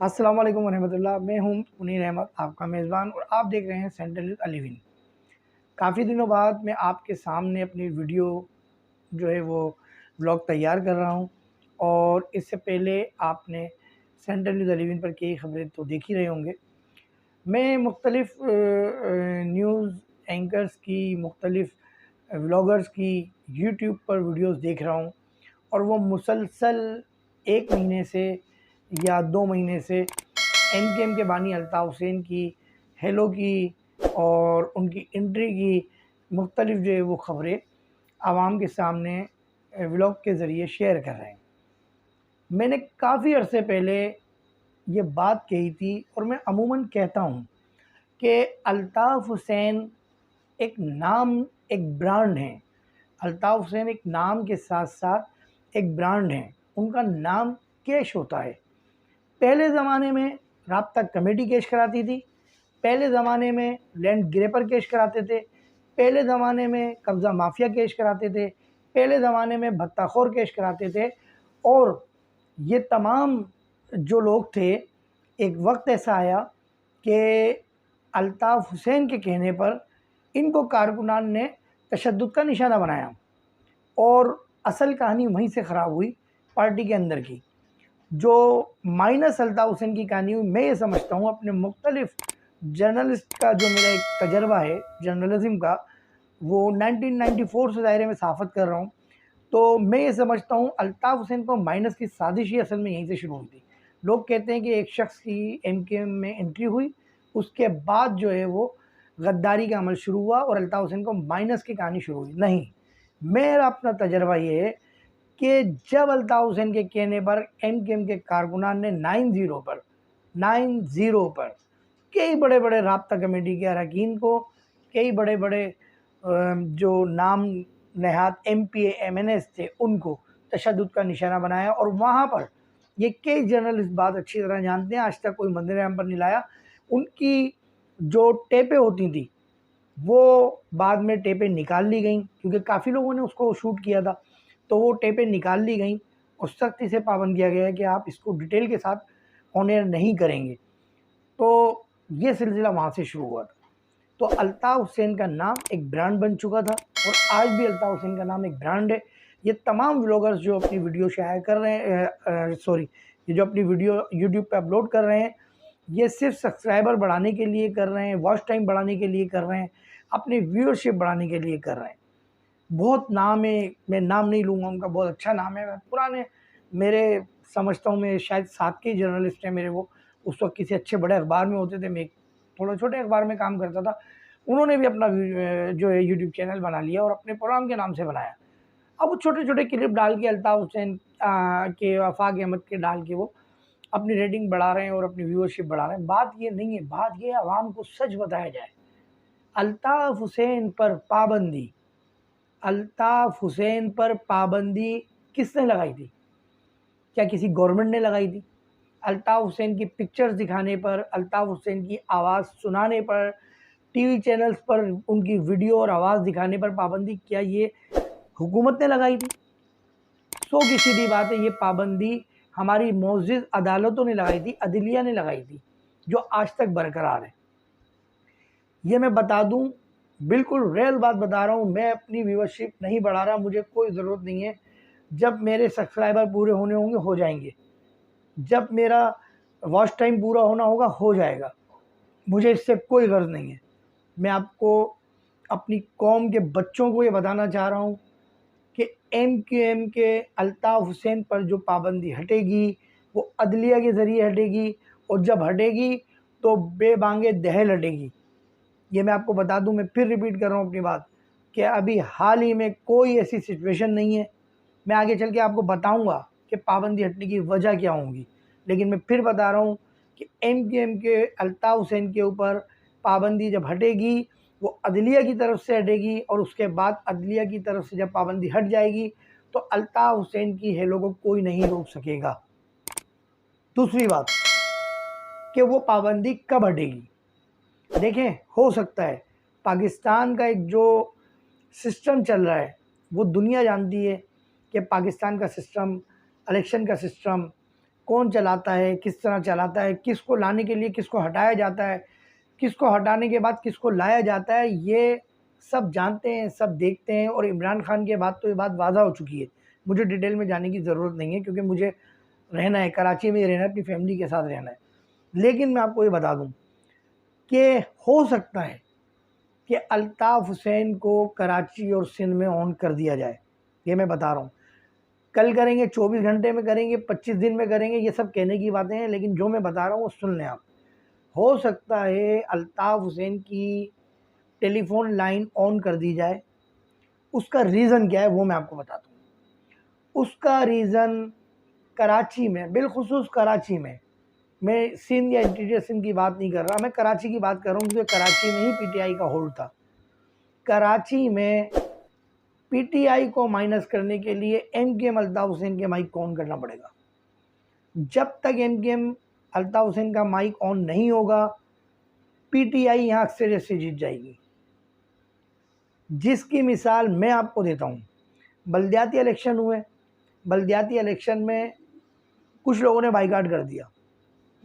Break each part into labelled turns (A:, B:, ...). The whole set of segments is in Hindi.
A: अस्सलाम वालेकुम वरहमतुल्लाह। मैं हूं मुनीर अहमद, आपका मेज़बान, और आप देख रहे हैं सेंट्रल न्यूज़ अलीविन। काफ़ी दिनों बाद मैं आपके सामने अपनी वीडियो जो है वो व्लॉग तैयार कर रहा हूं, और इससे पहले आपने सेंट्रल न्यूज़ अलीविन पर कई खबरें तो देख ही रहे होंगे। मैं मुख्तलिफ़ न्यूज़ एंकर्स की, मुख्तलिफ़ व्लॉगर्स की यूट्यूब पर वीडियोस देख रहा हूं, और वो मुसलसल 1 महीने से या 2 महीने से एमकेएम के बानी अल्ताफ़ हुसैन की, हेलो की और उनकी एंट्री की मुख्तलिफ़ जो है वो ख़बरें आवाम के सामने व्लॉग के ज़रिए शेयर कर रहे हैं। मैंने काफ़ी अरसे पहले ये बात कही थी, और मैं अमूमन कहता हूँ कि अल्ताफ़ हुसैन एक नाम, एक ब्रांड है। अल्ताफ़ हुसैन एक नाम के साथ-साथ एक ब्रांड है। उनका नाम कैश होता है। पहले ज़माने में राब्ता कमेटी कैश कराती थी, पहले ज़माने में लैंड ग्रैबर कैश कराते थे, पहले ज़माने में कब्ज़ा माफिया कैश कराते थे, पहले ज़माने में भत्ताखोर कैश कराते थे। और ये तमाम जो लोग थे, एक वक्त ऐसा आया कि अल्ताफ़ हुसैन के कहने पर इनको कारकुनान ने तशद्दुद का निशाना बनाया, और असल कहानी वहीं से ख़राब हुई पार्टी के अंदर की। जो माइनस अल्ताफ़ हुसैन की कहानी हुई, मैं ये समझता हूँ अपने मुख्तलिफ़ जर्नलिस्ट का जो मेरा एक तजर्बा है जर्नलिज़म का, वो 1994 से दायरे में सहाफ़त कर रहा हूँ। तो मैं ये समझता हूँ अल्ताफ़ हुसैन को माइनस की साजिश ही असल में यहीं से शुरू हुई थी। लोग कहते हैं कि एक शख्स की एमकेएम में एंट्री हुई, उसके बाद जो है वो गद्दारी का अमल शुरू हुआ और अल्ताफ़ हुसैन को माइनस की कहानी शुरू हुई। नहीं, मेरा अपना तजर्बा ये है कि जब अल्ताफ़ हुसैन के कहने पर एमकेएम के कारकुनान ने 90 पर कई बड़े-बड़े राब्ता कमेटी के अरकान को, कई बड़े-बड़े जो नाम नहाद एमपीए, एमएनएस थे, उनको तशद्दुद का निशाना बनाया। और वहाँ पर ये कई जर्नलिस्ट बात अच्छी तरह जानते हैं, आज तक कोई मंजर-ए-आम पर नहीं लाया। उनकी जो टेपें होती थी, वो बाद में टेपें निकाल ली गईं, क्योंकि काफ़ी लोगों ने उसको शूट किया था, तो वो टेपें निकाल ली गईं और सख्ती से पाबंद किया गया है कि आप इसको डिटेल के साथ ऑन एयर नहीं करेंगे। तो ये सिलसिला वहाँ से शुरू हुआ था। तो अल्ताफ़ हुसैन का नाम एक ब्रांड बन चुका था, और आज भी अल्ताफ़ हुसैन का नाम एक ब्रांड है। ये तमाम व्लॉगर्स जो अपनी वीडियो शाया कर रहे हैं, ये जो अपनी वीडियो यूट्यूब पे अपलोड कर रहे हैं, ये सिर्फ सब्सक्राइबर बढ़ाने के लिए कर रहे हैं, वॉच टाइम बढ़ाने के लिए कर रहे हैं, अपनी व्यूअरशिप बढ़ाने के लिए कर रहे हैं। बहुत नाम है, मैं नाम नहीं लूँगा, उनका बहुत अच्छा नाम है। पुराने मेरे समझता हूँ, मैं शायद साथ के जर्नलिस्ट हैं मेरे वो, उस वक़्त किसी अच्छे बड़े अखबार में होते थे, मैं एक थोड़ा छोटे अखबार में काम करता था। उन्होंने भी अपना जो है यूट्यूब चैनल बना लिया और अपने प्रोग्राम के नाम से बनाया। अब वो छोटे-छोटे क्लिप डाल के अल्ताफ़ हुसैन के, आफ़ाक अहमद के डाल के वो अपनी रेटिंग बढ़ा रहे हैं और अपनी व्यूअरशिप बढ़ा रहे हैं। बात ये नहीं है, बात ये है आवाम को सच बताया जाए। अल्ताफ़ हुसैन पर पाबंदी, अल्ताफ़ हुसैन पर पाबंदी किसने लगाई थी? क्या किसी गवर्नमेंट ने लगाई थी? अल्ताफ़ हुसैन की पिक्चर्स दिखाने पर, अल्ताफ़ हुसैन की आवाज़ सुनाने पर, टीवी चैनल्स पर उनकी वीडियो और आवाज़ दिखाने पर पाबंदी क्या ये हुकूमत ने लगाई थी? सौ की सीधी बात है, ये पाबंदी हमारी मोअज़्ज़ज़ अदालतों ने लगाई थी, अदलिया ने लगाई थी, जो आज तक बरकरार है। ये मैं बता दूं, बिल्कुल रियल बात बता रहा हूँ, मैं अपनी व्यूअरशिप नहीं बढ़ा रहा, मुझे कोई ज़रूरत नहीं है। जब मेरे सब्सक्राइबर पूरे होने होंगे, हो जाएंगे। जब मेरा वॉच टाइम पूरा होना होगा, हो जाएगा। मुझे इससे कोई गर्ज़ नहीं है। मैं आपको, अपनी कौम के बच्चों को ये बताना चाह रहा हूँ कि एमक्यूएम के अल्ताफ़ हुसैन पर जो पाबंदी हटेगी, वो अदलिया के ज़रिए हटेगी, और जब हटेगी तो बेबांगे दहल हटेगी। ये मैं आपको बता दूं, मैं फिर रिपीट कर रहा हूँ अपनी बात, कि अभी हाल ही में कोई ऐसी सिचुएशन नहीं है। मैं आगे चल के आपको बताऊंगा कि पाबंदी हटने की वजह क्या होंगी, लेकिन मैं फिर बता रहा हूँ कि एमक्यूएम के अल्ताफ़ हुसैन के ऊपर पाबंदी जब हटेगी, वो अदलिया की तरफ से हटेगी, और उसके बाद अदलिया की तरफ से जब पाबंदी हट जाएगी, तो अल्ताफ़ हुसैन की हेलो को कोई नहीं रोक सकेगा। दूसरी बात कि वो पाबंदी कब हटेगी? देखें, हो सकता है पाकिस्तान का एक जो सिस्टम चल रहा है, वो दुनिया जानती है कि पाकिस्तान का सिस्टम, इलेक्शन का सिस्टम, कौन चलाता है, किस तरह चलाता है, किसको लाने के लिए किसको हटाया जाता है, किसको हटाने के बाद किसको लाया जाता है, ये सब जानते हैं, सब देखते हैं। और इमरान खान के बाद तो ये बात वाज़ा हो चुकी है, मुझे डिटेल में जाने की ज़रूरत नहीं है, क्योंकि मुझे रहना है, कराची में रहना है, अपनी फैमिली के साथ रहना है। लेकिन मैं आपको ये बता दूं कि हो सकता है कि अल्ताफ़ हुसैन को कराची और सिंध में ऑन कर दिया जाए। ये मैं बता रहा हूँ, कल करेंगे, 24 घंटे में करेंगे, 25 दिन में करेंगे, ये सब कहने की बातें हैं, लेकिन जो मैं बता रहा हूँ वो सुन लें आप। हो सकता है अल्ताफ़ हुसैन की टेलीफोन लाइन ऑन कर दी जाए। उसका रीज़न क्या है वो मैं आपको बताता हूँ। उसका रीज़न कराची में, बिलखुसूस कराची में, मैं सिंध या इंटीरियर सिंध की बात नहीं कर रहा, मैं कराची की बात कर रहा हूँ, क्योंकि कराची में ही पीटीआई का होल्ड था। कराची में पीटीआई को माइनस करने के लिए एमकेएम अल्ताफ़ हुसैन के माइक को ऑन करना पड़ेगा। जब तक एमकेएम अल्ताफ़ हुसैन का माइक ऑन नहीं होगा, पीटीआई यहाँ अक्सरियत से जीत जाएगी। जिसकी मिसाल मैं आपको देता हूँ, बल्दियाती इलेक्शन हुए, बल्दियाती इलेक्शन में कुछ लोगों ने बाइकाट कर दिया,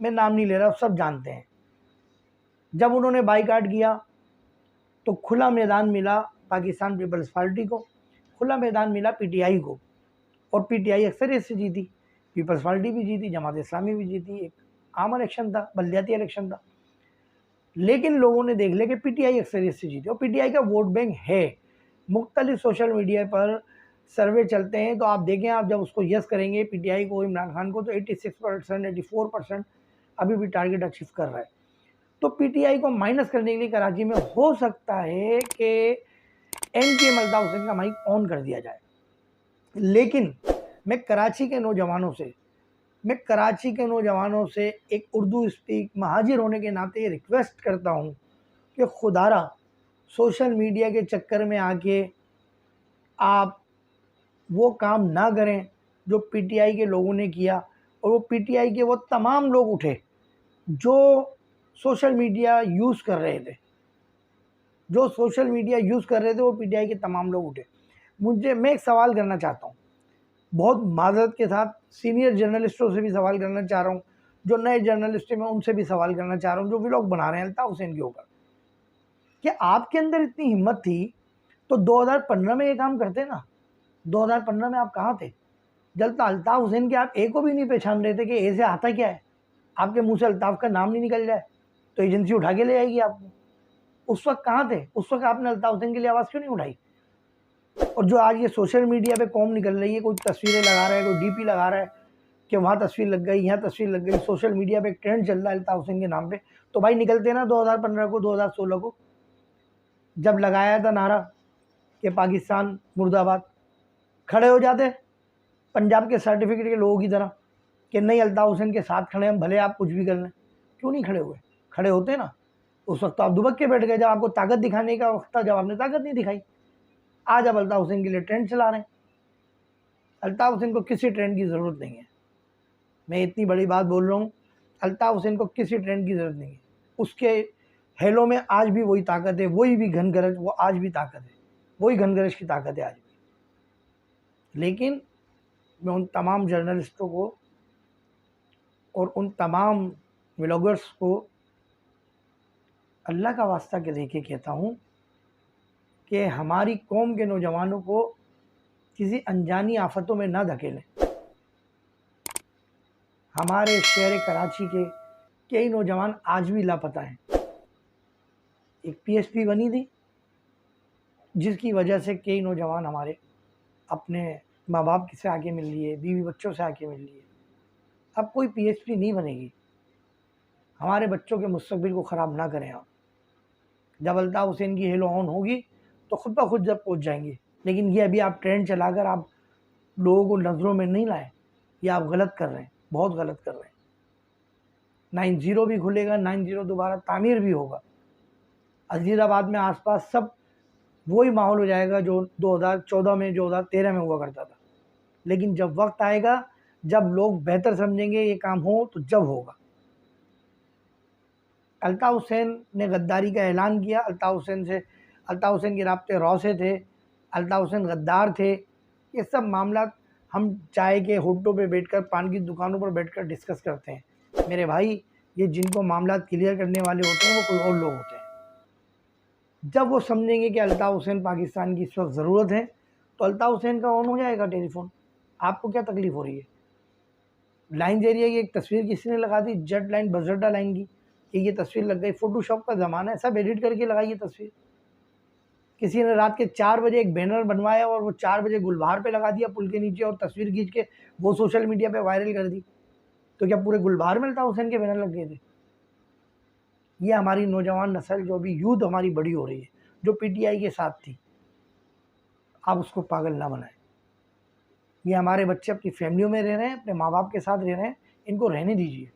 A: मैं नाम नहीं ले रहा, सब जानते हैं। जब उन्होंने बाइकाट किया तो खुला मैदान मिला पाकिस्तान पीपल्स पार्टी को, खुला मैदान मिला पीटीआई को, और पीटीआई अक्सरियत से जीती, पीपल्स पार्टी भी जीती, जमात इस्लामी भी जीती। एक आम इलेक्शन था, बल्दियाती इलेक्शन था, लेकिन लोगों ने देख लिया कि पीटीआई अक्सरियत से जीती, और पीटीआई का वोट बैंक है। मुख्तलिफ सोशल मीडिया पर सर्वे चलते हैं, तो आप देखें, आप जब उसको यस करेंगे पीटीआई को, इमरान खान को, तो 86%, 84% अभी भी टारगेट अचीव कर रहा है। तो पीटीआई को माइनस करने के लिए कराची में हो सकता है कि एमकेएम अल्ताफ़ हुसैन का माइक ऑन कर दिया जाए। लेकिन मैं कराची के नौजवानों से एक उर्दू स्पीक महाजिर होने के नाते रिक्वेस्ट करता हूँ कि खुदारा सोशल मीडिया के चक्कर में आके आप वो काम ना करें जो पीटीआई के लोगों ने किया। और वो पीटीआई के वो तमाम लोग उठे जो सोशल मीडिया यूज़ कर रहे थे, वो पीटीआई के तमाम लोग उठे। मैं एक सवाल करना चाहता हूँ, बहुत माज़रत के साथ सीनियर जर्नलिस्टों से भी सवाल करना चाह रहा हूँ, जो नए जर्नलिस्ट हैं मैं उनसे भी सवाल करना चाह रहा हूँ, जो व्लॉग बना रहे हैं अल्ताफ़ हुसैन के ऊपर, कि आपके अंदर इतनी हिम्मत थी तो 2015 में ये काम करते ना। 2015 में आप कहाँ थे? जब तक अल्ताफ़ हुसैन के आप ए को भी नहीं पहचान रहे थे कि ए से आता क्या है, आपके मुंह से अल्ताफ़ का नाम नहीं निकल जाए तो एजेंसी उठा के ले आएगी आपको। उस वक्त कहाँ थे? उस वक्त आपने अल्ताफ़ हुसैन के लिए आवाज़ क्यों नहीं उठाई? और जो आज ये सोशल मीडिया पे कॉम निकल रही है, कोई तस्वीरें लगा रहा है, कोई डीपी लगा रहा है कि वहाँ तस्वीर लग गई, यहाँ तस्वीर लग गई, सोशल मीडिया पे एक ट्रेंड चल रहा है अल्ताफ़ हुसैन के नाम पे, तो भाई निकलते ना 2015 को, 2016 को, जब लगाया था नारा कि पाकिस्तान मुर्दाबाद, खड़े हो जाते पंजाब के सर्टिफिकेट के लोगों की तरह कि नहीं, अल्ताफ़ हुसैन के साथ खड़े हम, भले आप कुछ भी कर लें। क्यों नहीं खड़े हुए? खड़े होते ना। उस वक्त तो आप दुबक के बैठ गए, जब आपको ताकत दिखाने का वक्त था, जब आपने ताकत नहीं दिखाई। आज आप अल्ताफ़ हुसैन के लिए ट्रेंड चला रहे हैं। अल्ताफ़ हुसैन को किसी ट्रेंड की ज़रूरत नहीं है, मैं इतनी बड़ी बात बोल रहा हूँ, अल्ताफ़ हुसैन को किसी ट्रेंड की ज़रूरत नहीं है। उसके हेलो में आज भी वही ताकत है, वही भी घनगरज, वो आज भी ताकत है, वही घनगरज की ताकत है आज भी। लेकिन मैं उन तमाम जर्नलिस्टों को और उन तमाम व्लॉगर्स को अल्लाह का वास्ता के देके कहता हूँ कि हमारी कौम के नौजवानों को किसी अनजानी आफतों में ना धकेलें। हमारे शहर कराची के कई नौजवान आज भी लापता हैं। एक पीएसपी बनी थी जिसकी वजह से कई नौजवान हमारे अपने माँ बाप से आके मिल लिए, बीवी बच्चों से आके मिल लिए। अब कोई पीएसपी नहीं बनेगी। हमारे बच्चों के मुस्तकबिल को ख़राब ना करें आप। जब अल्ताफ़ हुसैन की हेलो ऑन होगी तो खुद ब खुद जब पहुँच जाएंगे। लेकिन ये अभी आप ट्रेंड चलाकर आप लोगों को नज़रों में नहीं लाए, ये आप गलत कर रहे हैं, बहुत गलत कर रहे हैं। 90 भी खुलेगा, 90 दोबारा तामीर भी होगा। अजीज़ाबाद में आसपास सब वही माहौल हो जाएगा जो 2014 में, 2013 में हुआ करता था। लेकिन जब वक्त आएगा, जब लोग बेहतर समझेंगे ये काम हो, तो जब होगा। अल्ताफ़ हुसैन ने गद्दारी का ऐलान किया, अल्ताफ़ हुसैन के राब्ते रॉ से थे, अल्ताफ़ हुसैन गद्दार थे, ये सब मामला हम चाय के होटलों पे बैठकर, पान की दुकानों पर बैठकर डिस्कस करते हैं। मेरे भाई, ये जिनको मामला क्लियर करने वाले होते हैं वो कोई और लोग होते हैं। जब वो समझेंगे कि अल्ताफ़ हुसैन पाकिस्तान की इस वक्त ज़रूरत है, तो अल्ताफ़ हुसैन का ऑन हो जाएगा टेलीफोन। आपको क्या तकलीफ़ हो रही है? लाइन एरिया की एक तस्वीर किसी ने लगा दी, जेट लाइन बजरडा लाइन की, कि ये तस्वीर लग गई। फ़ोटोशॉप का ज़माना है, सब एडिट करके लगाइए तस्वीर। किसी ने रात के 4 बजे एक बैनर बनवाया और वो 4 बजे गुलबहार पे लगा दिया पुल के नीचे, और तस्वीर खींच के वो सोशल मीडिया पे वायरल कर दी। तो क्या पूरे गुलबहार में अल्ताफ़ हुसैन के बैनर लग गए थे? ये हमारी नौजवान नस्ल, जो अभी यूथ हमारी बड़ी हो रही है, जो पीटीआई के साथ थी, आप उसको पागल ना बनाएं। ये हमारे बच्चे अपनी फैमिलियों में रह रहे हैं, अपने माँ बाप के साथ रह रहे हैं, इनको रहने दीजिए।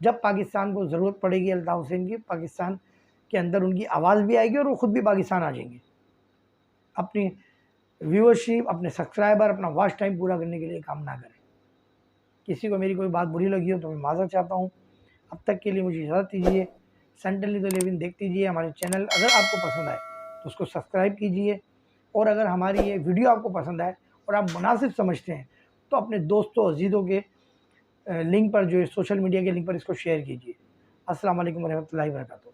A: जब पाकिस्तान को ज़रूरत पड़ेगी अल्ताफ़ हुसैन की, पाकिस्तान के अंदर उनकी आवाज़ भी आएगी और वो ख़ुद भी पाकिस्तान आ जाएंगे। अपनी व्यूअरशिप, अपने सब्सक्राइबर, अपना वॉच टाइम पूरा करने के लिए काम ना करें। किसी को मेरी कोई बात बुरी लगी हो तो मैं माज़रत चाहता हूँ। अब तक के लिए मुझे इजाज़त दीजिए। सेंट्रली तो लिविंग देखते रहिए हमारे चैनल। अगर आपको पसंद आए तो उसको सब्सक्राइब कीजिए, और अगर हमारी ये वीडियो आपको पसंद आए और आप मुनासिब समझते हैं तो अपने दोस्तों अजीज़ों के लिंक पर, जो है सोशल मीडिया के लिंक पर, इसको शेयर कीजिए। अस्सलाम वालेकुम रहमतुल्लाहि व बरकातहू।